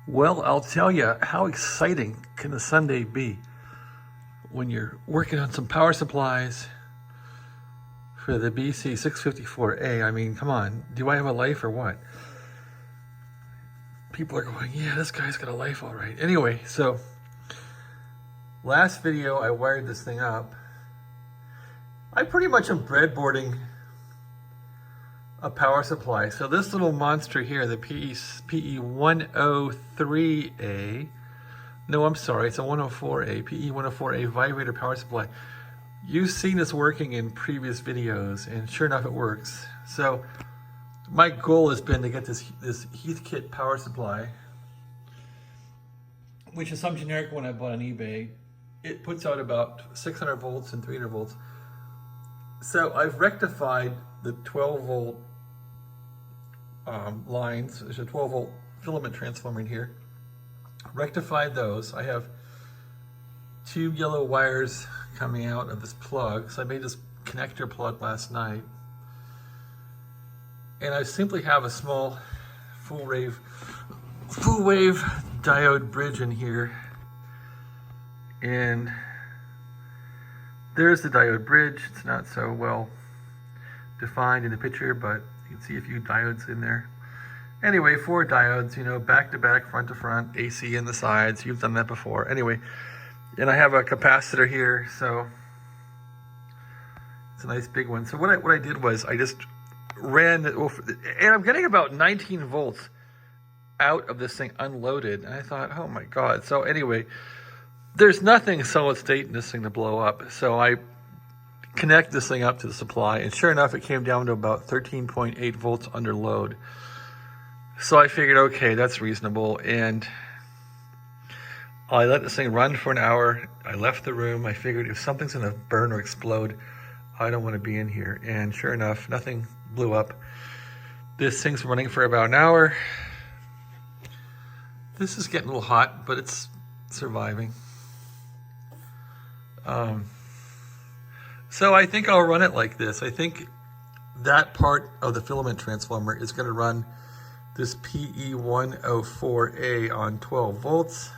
Well, I'll tell you, how exciting can a Sunday be when you're working on some power supplies for the bc-654a. I mean, come on, do I have a life or what? People are going, yeah, this guy's got a life all right. Anyway, so last video I wired this thing up. I pretty much am breadboarding a power supply. So this little monster here, the pe-103a, no, I'm sorry, it's a 104a, pe-104a vibrator power supply. You've seen this working in previous videos, and sure enough, it works. So my goal has been to get this Heathkit power supply, which is some generic one I bought on eBay. It puts out about 600 volts and 300 volts. So I've rectified the 12 volt lines. There's a 12 volt filament transformer in here. Rectified those. I have two yellow wires coming out of this plug. So I made this connector plug last night. And I simply have a small full wave diode bridge in here. And there's the diode bridge. It's not so well defined in the picture, but you can see a few diodes in there. Anyway, 4 diodes, you know, back to back, front to front, AC in the sides. You've done that before. Anyway, and I have a capacitor here, so it's a nice big one. So what I did was I just ran it, and I'm getting about 19 volts out of this thing unloaded. And I thought, oh my God. So anyway, there's nothing solid state in this thing to blow up. So I connect this thing up to the supply, and sure enough, it came down to about 13.8 volts under load. So I figured, okay, that's reasonable. And I let this thing run for an hour. I left the room. I figured if something's gonna burn or explode, I don't want to be in here. And sure enough, nothing blew up. This thing's running for about an hour. This is getting a little hot, but it's surviving. So I think I'll run it like this. I think that part of the filament transformer is going to run this pe-104a on 12 volts.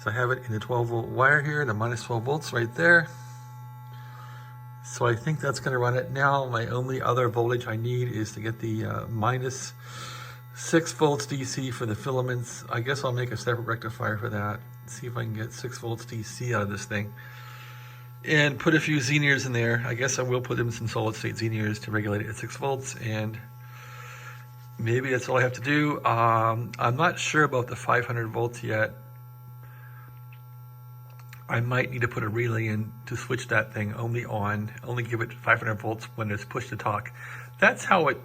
So I have it in a 12 volt wire here, the minus 12 volts right there. So I think that's going to run it. Now my only other voltage I need is to get the minus 6 volts DC for the filaments. I guess I'll make a separate rectifier for that. See if I can get 6 volts DC out of this thing. And put a few Xeniers in there. I guess I will put in some solid state Xeniers to regulate it at 6 volts. And maybe that's all I have to do. I'm not sure about the 500 volts yet. I might need to put a relay in to switch that thing only on, only give it 500 volts when it's push to talk. That's how it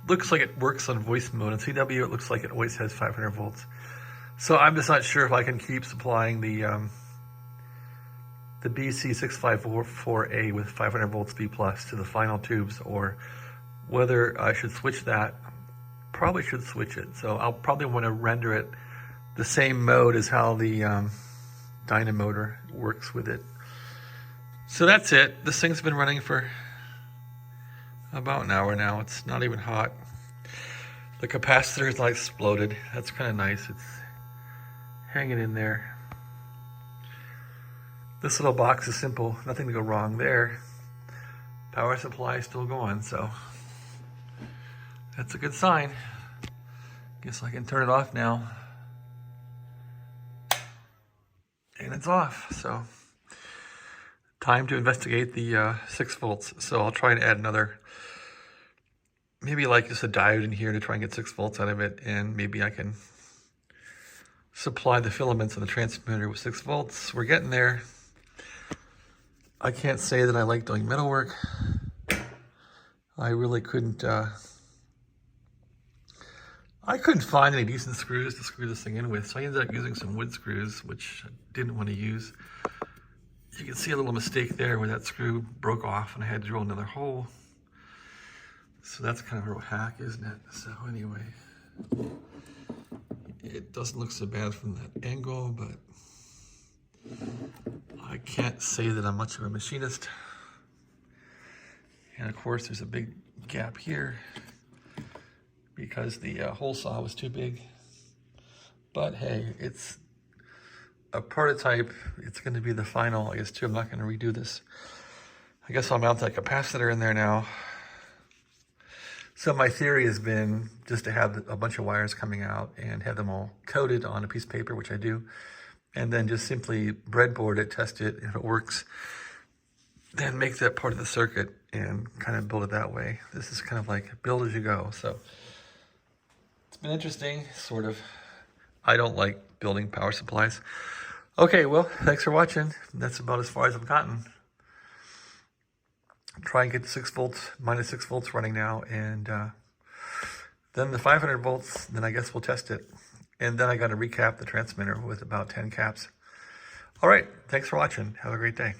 looks like it works on voice mode. On CW, it looks like it always has 500 volts. So I'm just not sure if I can keep supplying the bc-654a with 500 volts B+ to the final tubes, or whether I should switch that. Probably should switch it. So I'll probably want to render it the same mode as how the dynamotor works with it. So that's it. This thing's been running for about an hour now. It's not even hot. The capacitor is like exploded. That's kind of nice. It's hanging in there. This little box is simple. Nothing to go wrong there. Power supply is still going, so that's a good sign. Guess I can turn it off now. And it's off. So time to investigate the 6 volts. So I'll try and add another, maybe like just a diode in here to try and get 6 volts out of it. And maybe I can supply the filaments and the transmitter with 6 volts. We're getting there. I can't say that I like doing metalwork. I really couldn't, I couldn't find any decent screws to screw this thing in with, so I ended up using some wood screws, which I didn't want to use. You can see a little mistake there where that screw broke off and I had to drill another hole. So that's kind of a real hack, isn't it? So anyway, it doesn't look so bad from that angle, but I can't say that I'm much of a machinist. And of course, there's a big gap here because the hole saw was too big. But hey, it's a prototype. It's going to be the final, I guess, too. I'm not going to redo this. I guess I'll mount that capacitor in there now. So my theory has been just to have a bunch of wires coming out and have them all coated on a piece of paper, which I do, and then just simply breadboard it, test it. If it works, then make that part of the circuit and kind of build it that way. This is kind of like build as you go. So it's been interesting, sort of. I don't like building power supplies. Okay, well, thanks for watching. That's about as far as I've gotten. Try and get 6 volts, minus 6 volts running now, and then the 500 volts, then I guess we'll test it. And then I got to recap the transmitter with about 10 caps. All right, thanks for watching. Have a great day.